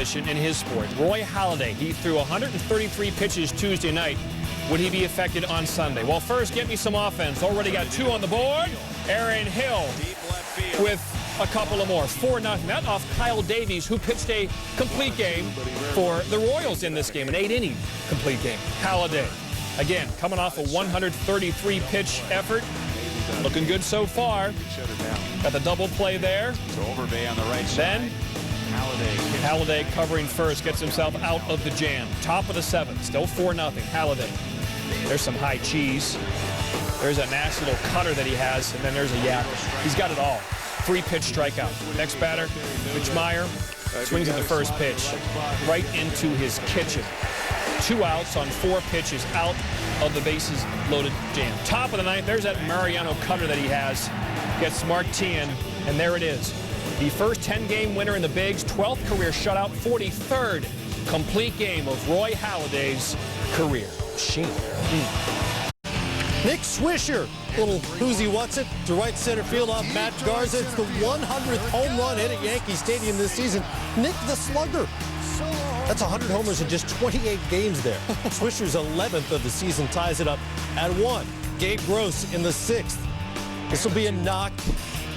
position in his sport. Roy Halladay, he threw 133 pitches Tuesday night. Would he be affected on Sunday? Well, first, get me some offense. Already got 2 on the board. Aaron Hill with a couple of more. 4-0. That off Kyle Davies, who pitched a complete game for the Royals in this game, an 8-inning complete game. Halladay, again, coming off a 133-pitch effort. Looking good so far. Got the double play there. Then Halladay covering first, gets himself out of the jam. Top of the 7th, still 4-0. Halladay. There's some high cheese. There's a nasty little cutter that he has, and then there's a yapper. He's got it all. 3-pitch strikeout. Next batter, Mitch Meyer, swings at the first pitch. Right into his kitchen. 2 outs on 4 pitches out of the bases loaded jam. Top of the 9th, there's that Mariano cutter that he has. Gets Martin, and there it is. The first 10-game winner in the Bigs, 12th career shutout, 43rd complete game of Roy Halladay's career. Nick Swisher, little who's-he what's-it to right center field off Matt Garza. It's the 100th home run hit at Yankee Stadium this season. Nick the Slugger. That's 100 homers in just 28 games there. Swisher's 11th of the season ties it up at 1. Gabe Gross in the 6th. This will be a knock.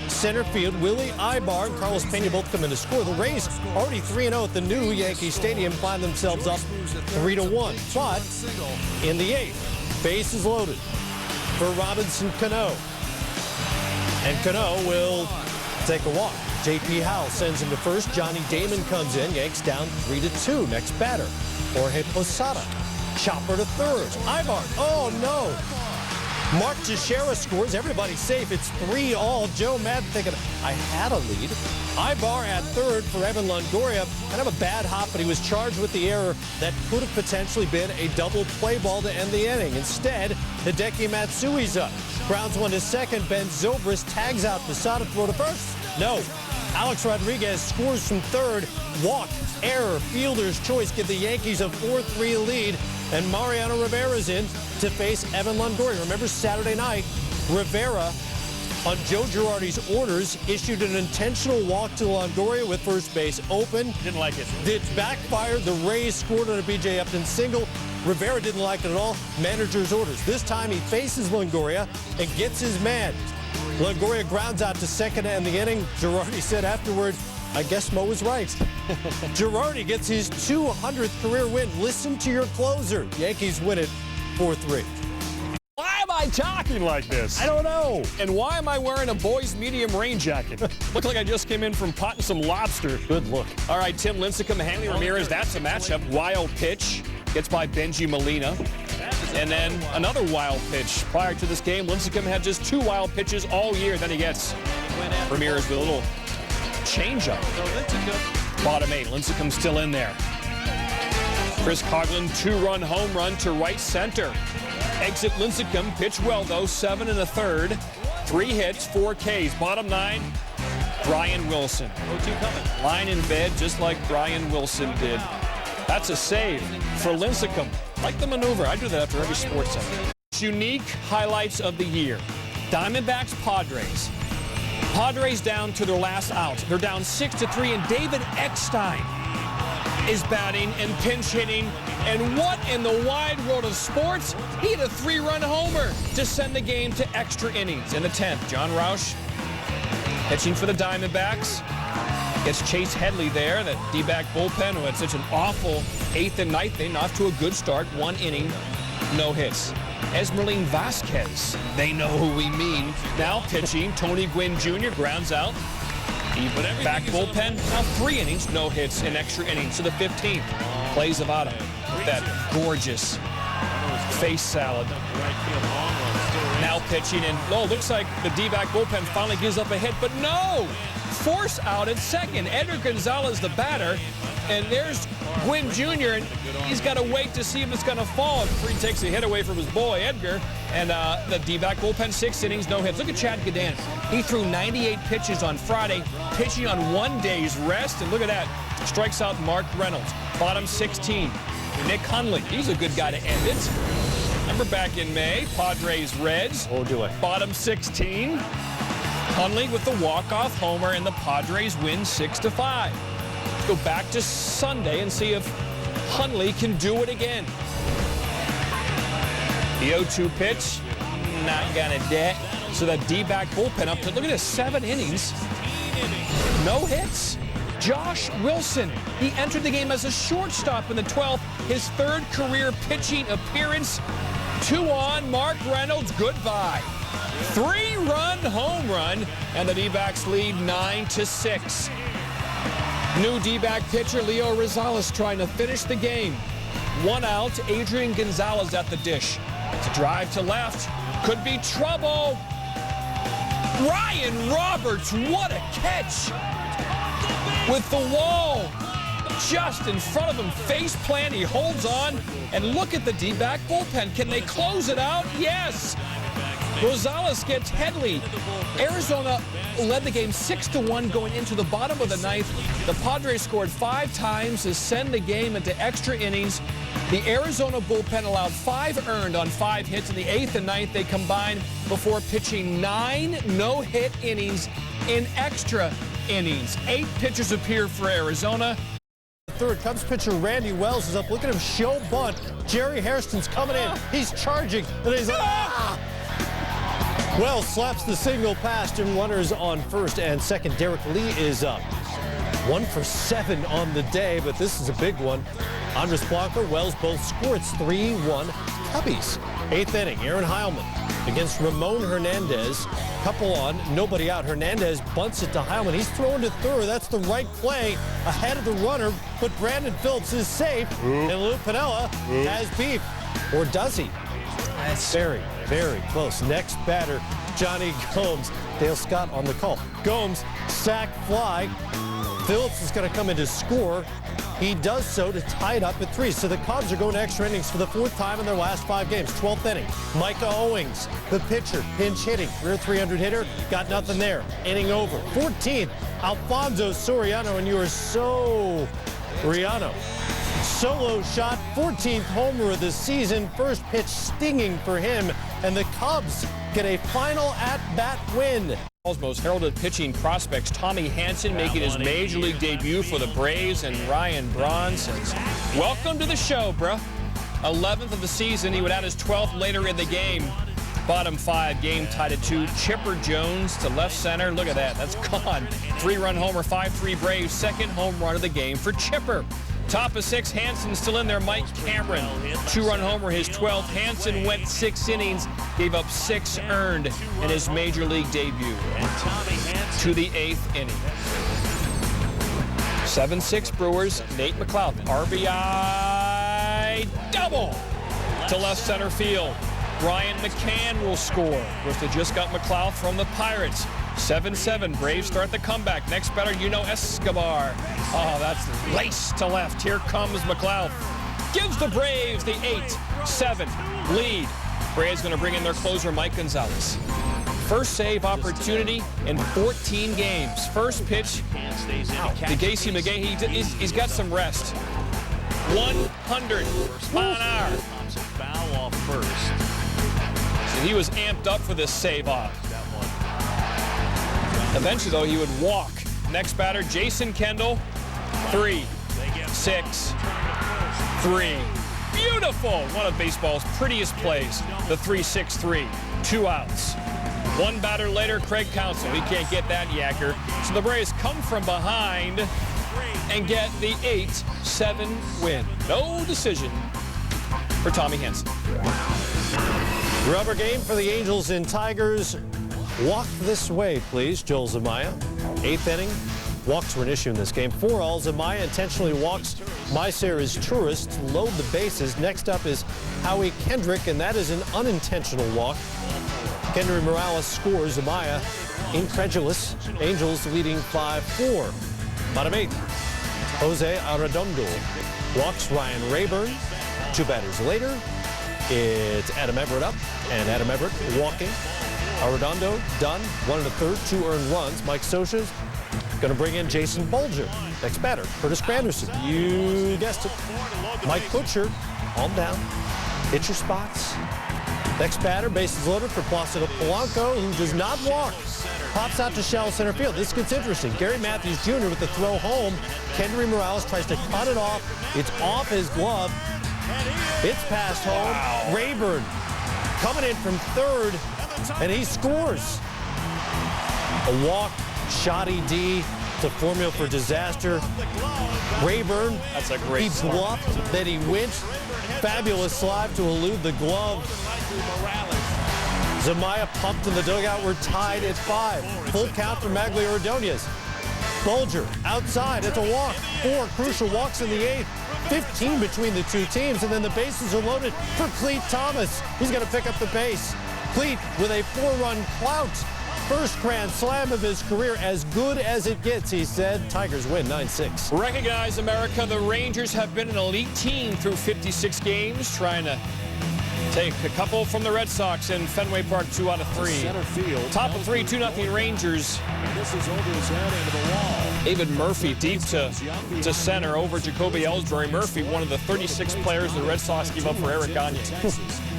Center field, Willie Ibar and Carlos Pena both come in to score. The Rays already 3-0 at the new Yankee Stadium, find themselves up 3-1. But in the 8th, bases loaded for Robinson Cano. And Cano will take a walk. J.P. Howell sends him to first. Johnny Damon comes in. Yanks down 3-2. Next batter, Jorge Posada. Chopper to third. Ibar. Oh, no. Mark Teixeira scores. Everybody's safe. It's 3-all. Joe Madden thinking, I had a lead. Ibar at third for Evan Longoria. Kind of a bad hop, but he was charged with the error that could have potentially been a double play ball to end the inning. Instead, Hideki Matsui's up. Grounds one to second. Ben Zobrist tags out Posada, throw to first. No. Alex Rodriguez scores from third. Walk, error, fielder's choice give the Yankees a 4-3 lead. And Mariano Rivera's in to face Evan Longoria. Remember Saturday night, Rivera, on Joe Girardi's orders, issued an intentional walk to Longoria with first base open. Didn't like it. It backfired. The Rays scored on a B.J. Upton single. Rivera didn't like it at all. Manager's orders. This time he faces Longoria and gets his man. Longoria grounds out to second to end the inning. Girardi said afterward, I guess Mo was right. Girardi gets his 200th career win. Listen to your closer. Yankees win it 4-3. Why am I talking like this? I don't know. And why am I wearing a boy's medium rain jacket? Look like I just came in from potting some lobster. Good look. All right, Tim Lincecum, Hanley Ramirez, that's a matchup. Wild pitch. Gets by Benji Molina. And then another wild pitch. Prior to this game, Lincecum had just 2 wild pitches all year. Then he gets Ramirez with a little changeup. Bottom 8, Lincecum still in there. Chris Coughlin, 2-run home run to right center. Exit Lincecum, pitch well though, 7 1/3. 3 hits, 4 Ks. Bottom 9, Brian Wilson. Line in bed just like Brian Wilson did. That's a save for Lincecum. Like the maneuver. I do that after every sports center. Unique highlights of the year. Diamondbacks, Padres. Padres down to their last out. They're down 6-3, and David Eckstein is batting and pinch hitting. And what in the wide world of sports? He hit a 3-run homer to send the game to extra innings. In the 10th, John Roush pitching for the Diamondbacks. Gets Chase Headley there, that D-back bullpen who had such an awful 8th and 9th inning. Off to a good start, 1 inning, no hits. Esmeralyn Vasquez, they know who we mean. Now pitching, Tony Gwynn Jr. grounds out. Back bullpen, now 3 innings, no hits in extra innings. To the 15th, plays Zavada with that gorgeous face salad. Now pitching, and looks like the D-back bullpen finally gives up a hit, but no! Force out at second. Edgar Gonzalez, the batter, and there's Gwynn Jr., and he's got to wait to see if it's going to fall before he takes a hit away from his boy, Edgar. And the D-back bullpen, 6 innings, no hits. Look at Chad Gadan. He threw 98 pitches on Friday, pitching on 1 day's rest, and look at that. Strikes out Mark Reynolds. Bottom 16, Nick Hundley. He's a good guy to end it. Remember back in May, Padres Reds. Oh, do it. Bottom 16. Hundley with the walk-off homer, and the Padres win 6-5. Let's go back to Sunday and see if Hundley can do it again. The 0-2 pitch, not gonna get. So that D-back bullpen up to, look at this, 7 innings, no hits. Josh Wilson, he entered the game as a shortstop in the 12th, his 3rd career pitching appearance. 2 on, Mark Reynolds, goodbye. 3-run home run, and the D-backs lead 9-6. New D-back pitcher Leo Rosales trying to finish the game. 1 out, Adrian Gonzalez at the dish. It's a drive to left, could be trouble. Ryan Roberts, what a catch! With the wall just in front of him, face plant, he holds on, and look at the D-back bullpen. Can they close it out? Yes! Rosales gets Headley. Arizona led the game 6-1 going into the bottom of the 9th. The Padres scored 5 times to send the game into extra innings. The Arizona bullpen allowed 5 earned on 5 hits. In the 8th and 9th, they combined before pitching 9 no-hit innings in extra innings. 8 pitchers appear for Arizona. Third, Cubs pitcher Randy Wells is up. Look at him show bunt. Jerry Hairston's coming in. He's charging, and he's like, ah! Wells slaps the single past him. Runners on first and second. Derek Lee is up. 1 for 7 on the day, but this is a big one. Andres Blanco, Wells both score. It's 3-1 Cubbies. 8th inning, Aaron Heilman against Ramon Hernandez. Couple on, nobody out. Hernandez bunts it to Heilman. He's thrown to third. That's the right play ahead of the runner, but Brandon Phillips is safe, and Lou Piniella has beef. Or does he? That's very, very close. Next batter, Johnny Gomes. Dale Scott on the call. Gomes, sack fly. Phillips is going to come in to score. He does so to tie it up at 3. So the Cubs are going to extra innings for the 4th time in their last 5 games. 12th inning, Micah Owings, the pitcher, pinch hitting, career 300 hitter, got nothing there. Inning over. 14th, Alfonso Soriano, and you are so Riano. Solo shot, 14th homer of the season. First pitch stinging for him, and the Cubs get a final at-bat win. Most heralded pitching prospects, Tommy Hanson making his Major League debut for the Braves, and Ryan Braun says, welcome to the show, bruh. 11th of the season, he would add his 12th later in the game. Bottom 5, game tied at 2. Chipper Jones to left center. Look at that, that's gone. 3-run homer, 5-3 Braves. 2nd home run of the game for Chipper. Top of 6, Hanson still in there. Mike Cameron, 2-run homer, his 12th. Hanson went 6 innings, gave up 6 earned in his Major League debut. To the 8th inning. 7-6 Brewers, Nate McLeod, RBI double to left center field. Ryan McCann will score. Of course, they just got McLeod from the Pirates. 7-7, Braves start the comeback. Next batter, Escobar. Oh, that's laced to left. Here comes McLeod. Gives the Braves the 8-7 lead. Braves going to bring in their closer, Mike Gonzalez. First save opportunity in 14 games. First pitch to Casey McGahee. He's got some rest. 100 mile an hour. Foul off first. So he was amped up for this save off. Eventually, though, he would walk. Next batter, Jason Kendall. 3-6-3. Beautiful. One of baseball's prettiest plays. The 3-6-3. 2 outs. 1 batter later, Craig Counsell. He can't get that yacker. So the Braves come from behind and get the 8-7 win. No decision for Tommy Hanson. Rubber game for the Angels and Tigers. Walk this way, please, Joel Zumaya. 8th inning. Walks were an issue in this game. 4-all. Zumaya intentionally walks Mycera's tourists. Load the bases. Next up is Howie Kendrick, and that is an unintentional walk. Kendry Morales scores. Zumaya incredulous. Angels leading 5-4. Bottom 8th. Jose Arredondo walks Ryan Rayburn. 2 batters later, it's Adam Everett up, and Adam Everett walking. Arredondo done, 1 1/3, 2 earned runs. Mike Scioscia's going to bring in Jason Bolger. Next batter, Curtis Granderson. You guessed it. Mike Butcher, calm down. Hit your spots. Next batter, bases loaded for Placido Polanco, who does not walk. Pops out to shallow center field. This gets interesting. Gary Matthews Jr. with the throw home. Kendry Morales tries to cut it off. It's off his glove. It's passed home. Wow. Rayburn coming in from third, and he scores. A walk, shoddy D to formula for disaster. Rayburn, That's a great he bluffed, then he went. Fabulous slide to elude the glove. Zamaya pumped in the dugout. We're tied at 5. Full count for Maglia Ordonez. Bulger outside. It's a walk. 4 crucial walks in the 8th. 15 between the two teams, and then the bases are loaded for Cleet Thomas. He's going to pick up the base. Cleet with a 4-run clout. First grand slam of his career, as good as it gets, he said. Tigers win 9-6. Recognize, America, the Rangers have been an elite team through 56 games, trying to take a couple from the Red Sox in Fenway Park, 2 out of 3. Center field. Top of 3, 2-0 Rangers. This is over his head into the wall. David Murphy deep to center over Jacoby Ellsbury. Murphy, one of the 36 players the Red Sox gave up for Eric Gagne.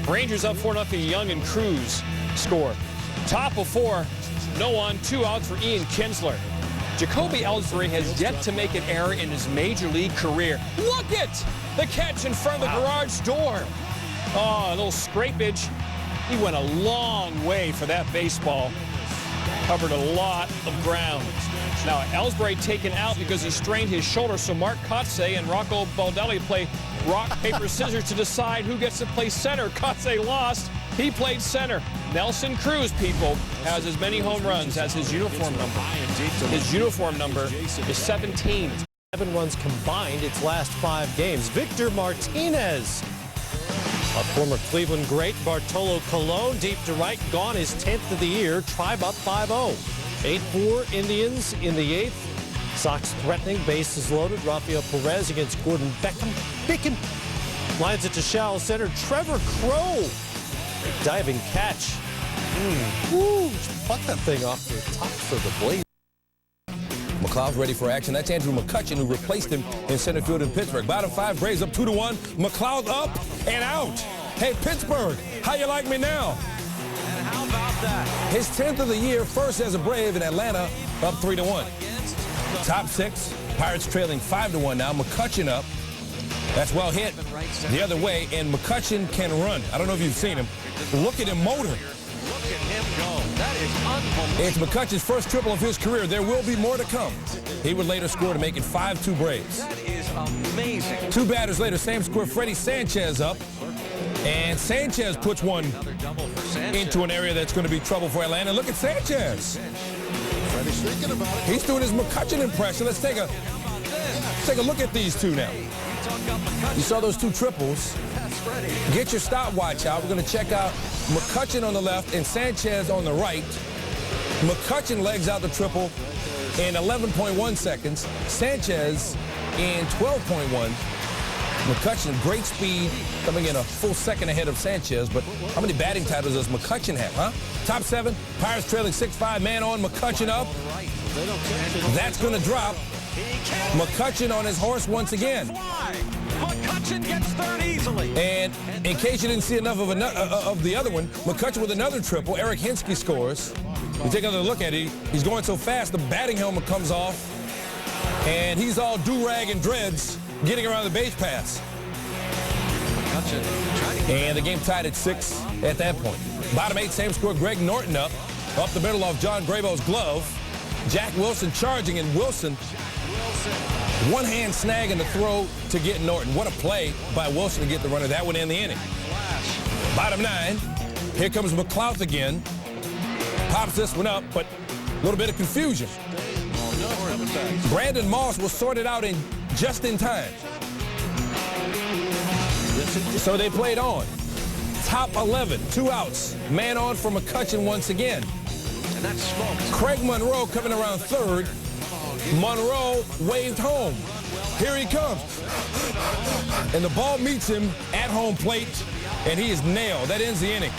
Rangers up 4-0. Young and Cruz score. Top of 4, no one, 2 outs for Ian Kinsler. Jacoby Ellsbury has yet to make an error in his major league career. Look at the catch in front of the garage door. Oh, a little scrapage. He went a long way for that baseball. Covered a lot of ground. Now, Ellsbury taken out because he strained his shoulder, so Mark Kotze and Rocco Baldelli play rock, paper, scissors to decide who gets to play center. Kotze lost. He played center. Nelson Cruz, people, has as many home runs as his uniform number. His uniform number is 17. 7 runs combined its last 5 games. Victor Martinez, a former Cleveland great. Bartolo Colon deep to right, gone his 10th of the year. Tribe up 5-0. 8-4 Indians in the 8th. Sox threatening, bases loaded. Rafael Perez against Gordon Beckham. Lines it to shallow center. Trevor Crow, diving catch. Woo, pluck that thing off the top for the blade. McLeod's ready for action. That's Andrew McCutchen, who replaced him in center field in Pittsburgh. Bottom 5, Braves up 2-1. McLeod up and out. Hey, Pittsburgh, how you like me now? And how about that? His 10th of the year, first as a Brave in Atlanta, up 3-1. Top 6, Pirates trailing 5-1 now. McCutchen up. That's well hit the other way, and McCutchen can run. I don't know if you've seen him. Look at him motor. Look at him go. That is unbelievable. It's McCutchen's first triple of his career. There will be more to come. He would later score to make it 5-2 Braves. That is amazing. 2 batters later, same score. Freddie Sanchez up. And Sanchez puts one Another double for Sanchez. into an area that's going to be trouble for Atlanta. Look at Sanchez. Freddie's thinking about it. He's doing his McCutchen impression. Let's take a look at these two now. You saw those 2 triples. Get your stopwatch out. We're going to check out McCutchen on the left and Sanchez on the right. McCutchen legs out the triple in 11.1 seconds. Sanchez in 12.1. McCutchen, great speed, coming in a full second ahead of Sanchez. But how many batting titles does McCutchen have, huh? Top 7, Pirates trailing 6-5, man on, McCutchen up. That's going to drop. McCutchen on his horse once again. McCutchen gets third easily. And in case you didn't see enough of the other one, McCutchen with another triple. Eric Hinsky scores. You take another look at it. He's going so fast, the batting helmet comes off. And he's all do-rag and dreads getting around the base paths. And the game tied at 6 at that point. Bottom 8, same score. Greg Norton up the middle off John Grabo's glove. Jack Wilson charging, and Wilson, one-hand snag in the throw to get Norton. What a play by Wilson to get the runner. That would end the inning. Bottom 9, here comes McLeod again. Pops this one up, but a little bit of confusion. Brandon Moss was sorted out just in time. So they played on. Top 11, 2 outs. Man on for McCutchen once again. And that's smoked. Craig Monroe coming around third. Monroe waved home. Here he comes. And the ball meets him at home plate, and he is nailed. That ends the inning.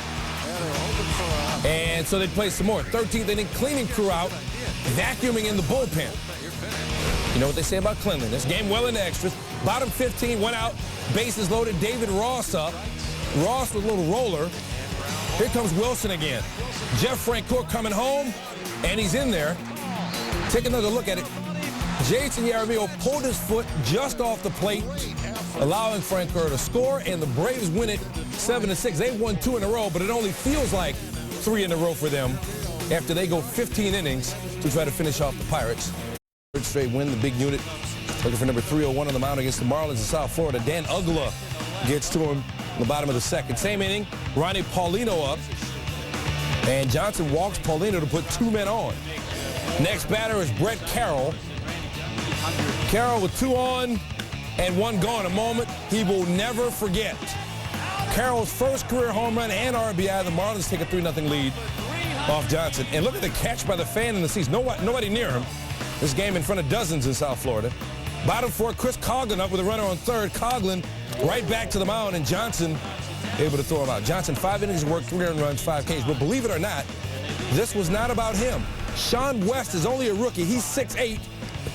And so they play some more. 13th inning, cleaning crew out, vacuuming in the bullpen. You know what they say about cleanliness. Game well into extras. Bottom 15, 1 out, bases loaded. David Ross up. Ross with a little roller. Here comes Wilson again. Jeff Francoeur coming home, and he's in there. Take another look at it. Jason Yaramillo pulled his foot just off the plate, allowing Frank Kerr to score, and the Braves win it 7-6. They've won 2 in a row, but it only feels like 3 in a row for them after they go 15 innings to try to finish off the Pirates. Third straight win, the big unit looking for number 301 on the mound against the Marlins in South Florida. Dan Uggla gets to him in the bottom of the second. Same inning, Ronnie Paulino up, and Johnson walks Paulino to put 2 men on. Next batter is Brett Carroll. Carroll with 2 on and 1 gone. A moment he will never forget. Carroll's first career home run and RBI. The Marlins take a 3-0 lead off Johnson. And look at the catch by the fan in the seats. Nobody near him. This game in front of dozens in South Florida. Bottom 4, Chris Coughlin up with a runner on third. Coughlin right back to the mound, and Johnson able to throw him out. Johnson, 5 innings of work, 3 earned runs, 5 Ks. But believe it or not, this was not about him. Sean West is only a rookie. He's 6'8",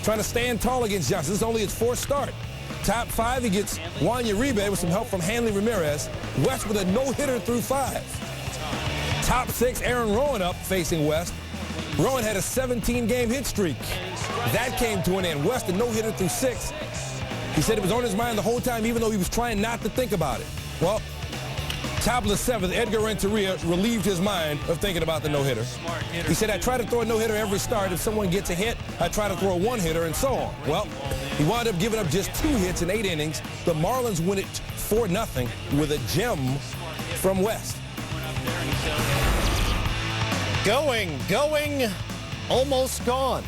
trying to stand tall against Johnson. This is only his 4th start. Top 5, he gets Juan Uribe with some help from Hanley Ramirez. West with a no-hitter through 5. Top 6, Aaron Rowan up facing West. Rowan had a 17-game hit streak. That came to an end. West a no-hitter through 6. He said it was on his mind the whole time, even though he was trying not to think about it. Well, top of the 7th, Edgar Renteria relieved his mind of thinking about the no-hitter. He said, I try to throw a no-hitter every start. If someone gets a hit, I try to throw a 1-hitter and so on. Well, he wound up giving up just 2 hits in 8 innings. The Marlins win it 4-0 with a gem from West. Going, almost gone.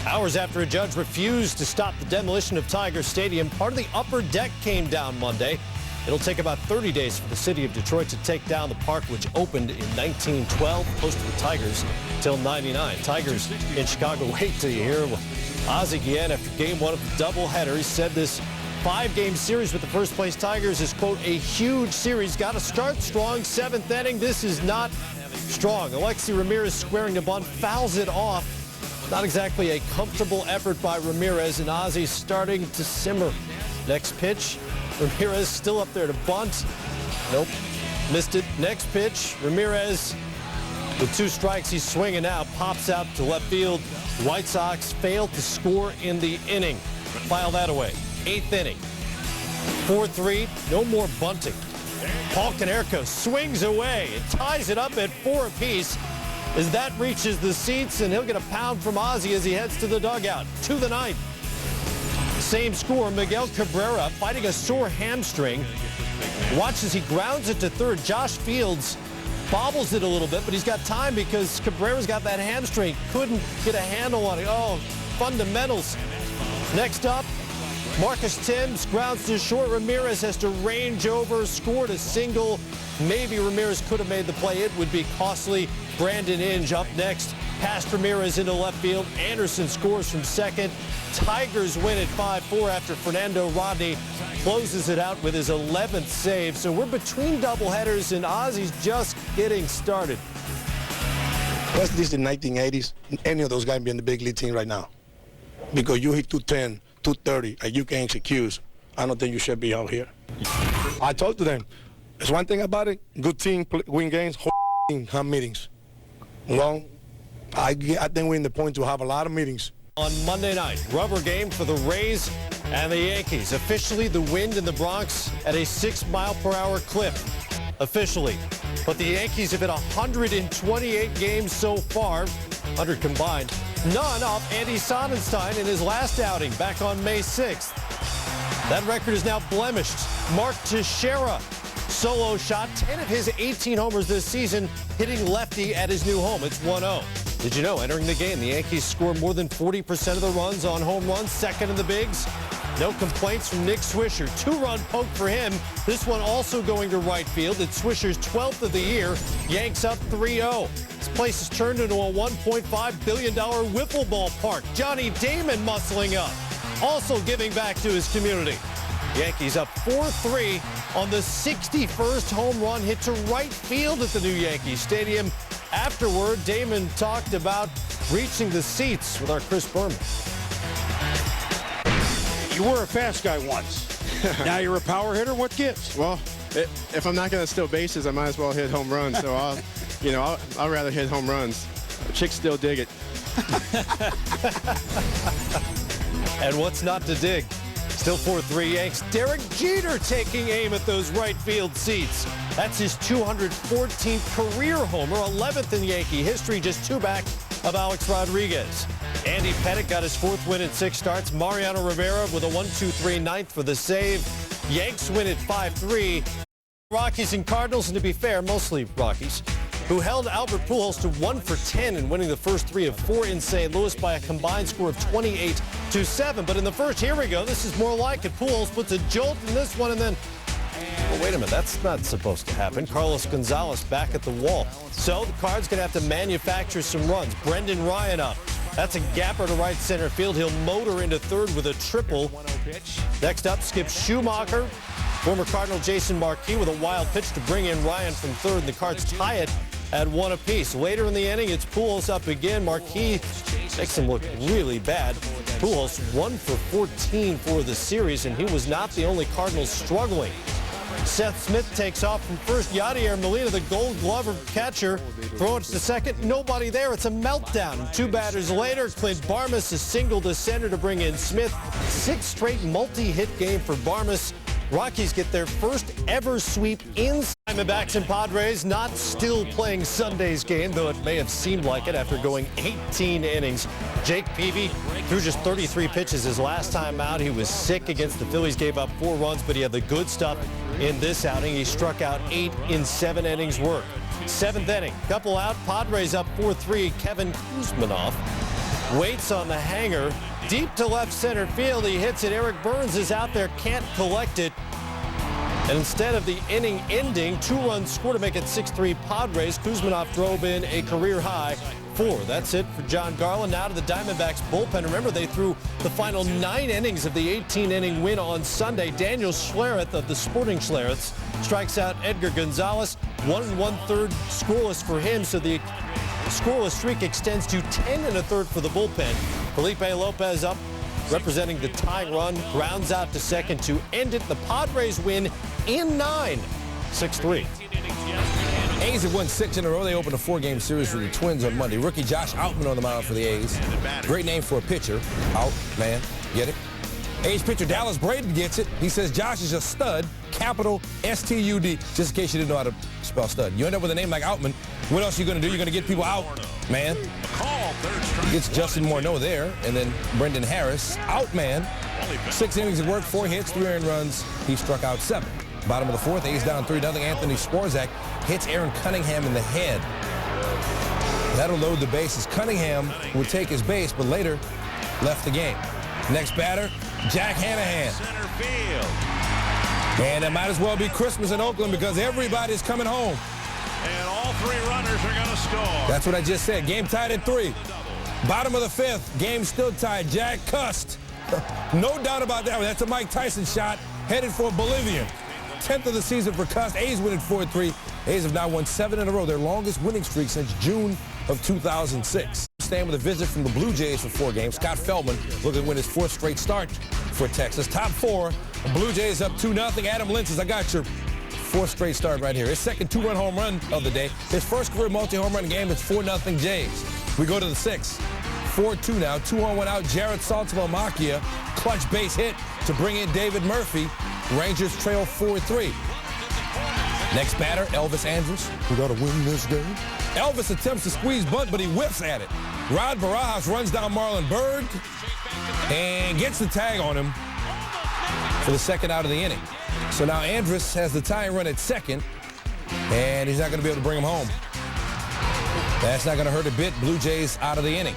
Hours after a judge refused to stop the demolition of Tiger Stadium, part of the upper deck came down Monday. It'll take about 30 days for the city of Detroit to take down the park, which opened in 1912, hosted the Tigers till '99. Tigers in Chicago. Wait till you hear Ozzie Guillen after game 1 of the doubleheader. He said this 5-game series with the first-place Tigers is, quote, a huge series. Got to start strong. 7th inning. This is not strong. Alexi Ramirez squaring the bunt, fouls it off. Not exactly a comfortable effort by Ramirez, and Ozzie starting to simmer. Next pitch, Ramirez still up there to bunt. Nope, missed it. Next pitch, Ramirez with 2 strikes. He's swinging now, pops out to left field. White Sox failed to score in the inning. File that away. 8th inning. 4-3, no more bunting. Paul Konerko swings away and ties it up at 4 apiece as that reaches the seats, and he'll get a pound from Ozzie as he heads to the dugout. To the 9th. Same score, Miguel Cabrera fighting a sore hamstring. Watch as he grounds it to third. Josh Fields bobbles it a little bit, but he's got time because Cabrera's got that hamstring. Couldn't get a handle on it. Oh, fundamentals. Next up, Marcus Timms grounds to short. Ramirez has to range over, scored a single. Maybe Ramirez could have made the play. It would be costly. Brandon Inge up next. Past Ramirez into left field. Anderson scores from second. Tigers win at 5-4 after Fernando Rodney closes it out with his 11th save. So we're between doubleheaders, and Ozzie's just getting started. What's this in the 1980s? Any of those guys be in the big league team right now. Because you hit 210, 230, and you can't excuse. I don't think you should be out here. I told to them, there's one thing about it, good team win games, whole team have meetings. Well, I think we're in the point to have a lot of meetings. On Monday night, rubber game for the Rays and the Yankees. Officially, the wind in the Bronx at a 6-mile-per-hour clip. Officially. But the Yankees have hit 128 games so far, 100 combined. None off Andy Sonnenstein in his last outing back on May 6th. That record is now blemished. Mark Teixeira, solo shot, 10 of his 18 homers this season, hitting lefty at his new home. It's 1-0. Did you know, entering the game, the Yankees score more than 40% of the runs on home runs, second in the bigs? No complaints from Nick Swisher. 2-run poke for him. This one also going to right field. It's Swisher's 12th of the year. Yanks up 3-0. This place has turned into a $1.5 billion wiffle ball park. Johnny Damon muscling up, also giving back to his community. Yankees up 4-3 on the 61st home run hit to right field at the new Yankee Stadium. Afterward, Damon talked about reaching the seats with our Chris Berman. You were a fast guy once. Now you're a power hitter. What gives? Well, if I'm not going to steal bases, I might as well hit home runs. So I'll rather hit home runs. Chicks still dig it. And what's not to dig? Still 4-3 Yanks. Derek Jeter taking aim at those right field seats. That's his 214th career homer, 11th in Yankee history, just 2 back of Alex Rodriguez. Andy Pettitte got his 4th win in 6 starts. Mariano Rivera with a 1-2-3 ninth for the save. Yanks win at 5-3. Rockies and Cardinals, and to be fair, mostly Rockies, who held Albert Pujols to 1 for 10 in winning the first 3 of 4 in St. Louis by a combined score of 28-7. But in the first, here we go. This is more like it. Pujols puts a jolt in this one, and then, well, wait a minute. That's not supposed to happen. Carlos Gonzalez back at the wall. So the Cards going to have to manufacture some runs. Brendan Ryan up. That's a gapper to right center field. He'll motor into third with a triple. Next up, Skip Schumacher. Former Cardinal Jason Marquis with a wild pitch to bring in Ryan from third, and the Cards tie it at 1 apiece. Later in the inning, it's Pujols up again. Marquis makes him look really bad. Pujols 1 for 14 for the series, and he was not the only Cardinal struggling. Seth Smith takes off from first. Yadier Molina, the Gold Glover catcher, throw it to second. Nobody there. It's a meltdown. 2 batters later, Clint Barmas a single to center to bring in Smith. 6 straight multi-hit game for Barmas. Rockies get their first ever sweep in. Diamondbacks and Padres not still playing Sunday's game, though it may have seemed like it after going 18 innings. Jake Peavy threw just 33 pitches his last time out. He was sick against the Phillies, gave up 4 runs, but he had the good stuff in this outing. He struck out 8 in 7 innings work. 7th inning, couple out, Padres up 4-3. Kevin Kuzminoff waits on the hanger. Deep to left center field, he hits it. Eric Burns is out there, can't collect it. And instead of the inning ending, 2 runs score to make it 6-3 Padres. Kuzminoff drove in a career high 4. That's it for John Garland. Now to the Diamondbacks bullpen. Remember, they threw the final 9 innings of the 18-inning win on Sunday. Daniel Schlereth of the Sporting Schlereths strikes out Edgar Gonzalez. 1 1/3 scoreless for him, so the scoreless streak extends to 10 1/3 for the bullpen. Felipe Lopez up, representing the tying run, grounds out to second to end it. The Padres win in 9, 6-3. A's have won 6 in a row. They opened a 4-game series with the Twins on Monday. Rookie Josh Outman on the mound for the A's. Great name for a pitcher. Out, man. Get it? A's pitcher Dallas Braden gets it. He says Josh is a stud, capital S-T-U-D, just in case you didn't know how to spell stud. You end up with a name like Outman. What else are you going to do? You're going to get people out, man. He gets Justin Morneau there, and then Brendan Harris. Out, man. 6 innings of work, 4 hits, 3 earned runs. He struck out 7. Bottom of the 4th, A's down 3-0. Anthony Swarzak hits Aaron Cunningham in the head. That'll load the bases. Cunningham would take his base, but later left the game. Next batter, Jack Hanahan. Center field. And it might as well be Christmas in Oakland because everybody's coming home. And all 3 runners are going to score. That's what I just said. Game tied at 3. Bottom of the 5th, game still tied. Jack cussed. No doubt about that one. That's a Mike Tyson shot headed for Bolivian. 10th of the season for Cuss. A's win at 4-3. A's have now won 7 in a row, their longest winning streak since June of 2006. Staying with a visit from the Blue Jays for 4 games. Scott Feldman looking to win his 4th straight start for Texas. Top 4, Blue Jays up 2-0. Adam Lentz says, I got your 4th straight start right here. His second 2-run home run of the day. His first career multi-home run game. It's 4-0 Jays. We go to the 6th. 4-2 now. 2-on-1 out. Jared Saltalamacchia. Clutch base hit to bring in David Murphy. Rangers trail 4-3. Next batter, Elvis Andrus. We got to win this game. Elvis attempts to squeeze bunt, but he whiffs at it. Rod Barajas runs down Marlon Berg and gets the tag on him for the 2nd out of the inning. So now Andrus has the tying run at 2nd, and he's not going to be able to bring him home. That's not going to hurt a bit. Blue Jays out of the inning.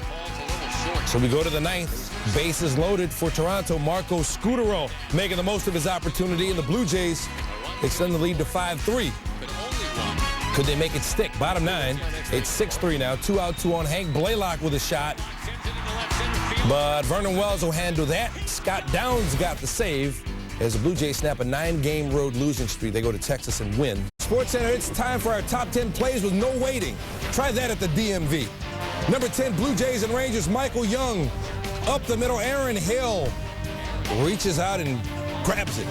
So we go to the 9th. Bases loaded for Toronto. Marco Scutaro making the most of his opportunity, and the Blue Jays extend the lead to 5-3. Could they make it stick? Bottom 9. It's 6-3 now. 2 out, 2 on. Hank Blaylock with a shot. But Vernon Wells will handle that. Scott Downs got the save as the Blue Jays snap a 9-game road losing streak. They go to Texas and win. SportsCenter, it's time for our top 10 plays with no waiting. Try that at the DMV. Number 10, Blue Jays and Rangers, Michael Young. Up the middle, Aaron Hill reaches out and grabs it.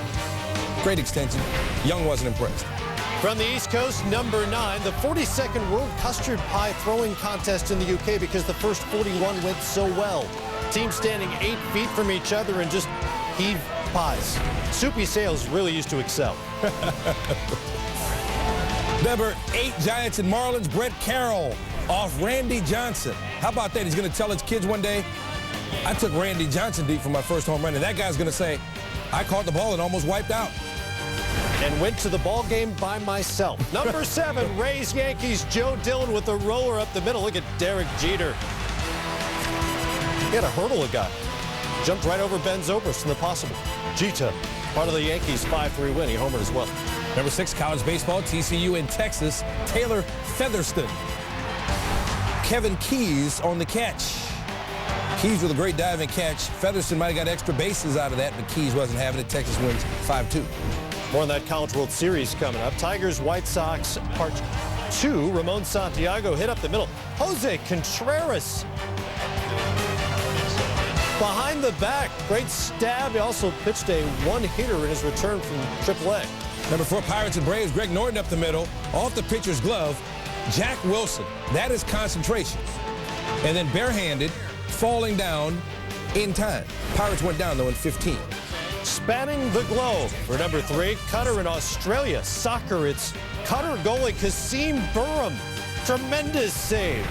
Great extension. Young wasn't impressed. From the East Coast, number 9, the 42nd World Custard Pie Throwing Contest in the UK because the first 41 went so well. Teams standing 8 feet from each other and just heave pies. Soupy Sales really used to excel. Number 8, Giants and Marlins, Brett Carroll off Randy Johnson. How about that? He's going to tell his kids one day, I took Randy Johnson deep for my first home run, and that guy's going to say, I caught the ball and almost wiped out. And went to the ball game by myself. Number 7, Rays Yankees, Joe Dillon with a roller up the middle. Look at Derek Jeter. He had to hurdle a guy. Jumped right over Ben Zobrist in the possible. Jeter, part of the Yankees' 5-3 win. He homered as well. Number 6, college baseball, TCU in Texas, Taylor Featherston. Kevin Keys on the catch. Keys with a great dive and catch. Featherston might have got extra bases out of that, but Keys wasn't having it. Texas wins 5-2. More on that College World Series coming up. Tigers, White Sox, part 2. Ramon Santiago hit up the middle. Jose Contreras behind the back. Great stab. He also pitched a one-hitter in his return from AAA. Number 4, Pirates and Braves, Greg Norton up the middle. Off the pitcher's glove, Jack Wilson. That is concentration. And then barehanded, falling down in time. Pirates went down, though, in 15. Spanning the globe for number 3, Qatar in Australia. Soccer, it's Qatar goalie Kasim Burham. Tremendous save.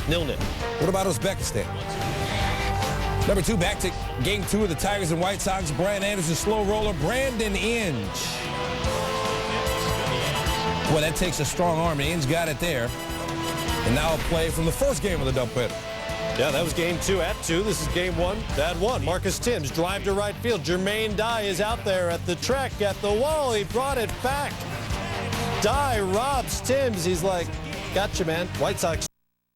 0-0. What about Uzbekistan? Number 2, back to game 2 of the Tigers and White Sox. Brian Anderson, slow roller. Brandon Inge. Boy, that takes a strong arm. Inge got it there. And now a play from the first game of the doubleheader. Yeah, that was game 2 at 2. This is game 1 at 1. Marcus Timms, drive to right field. Jermaine Dye is out there at the track, at the wall. He brought it back. Dye robs Timms. He's like, gotcha, man. White Sox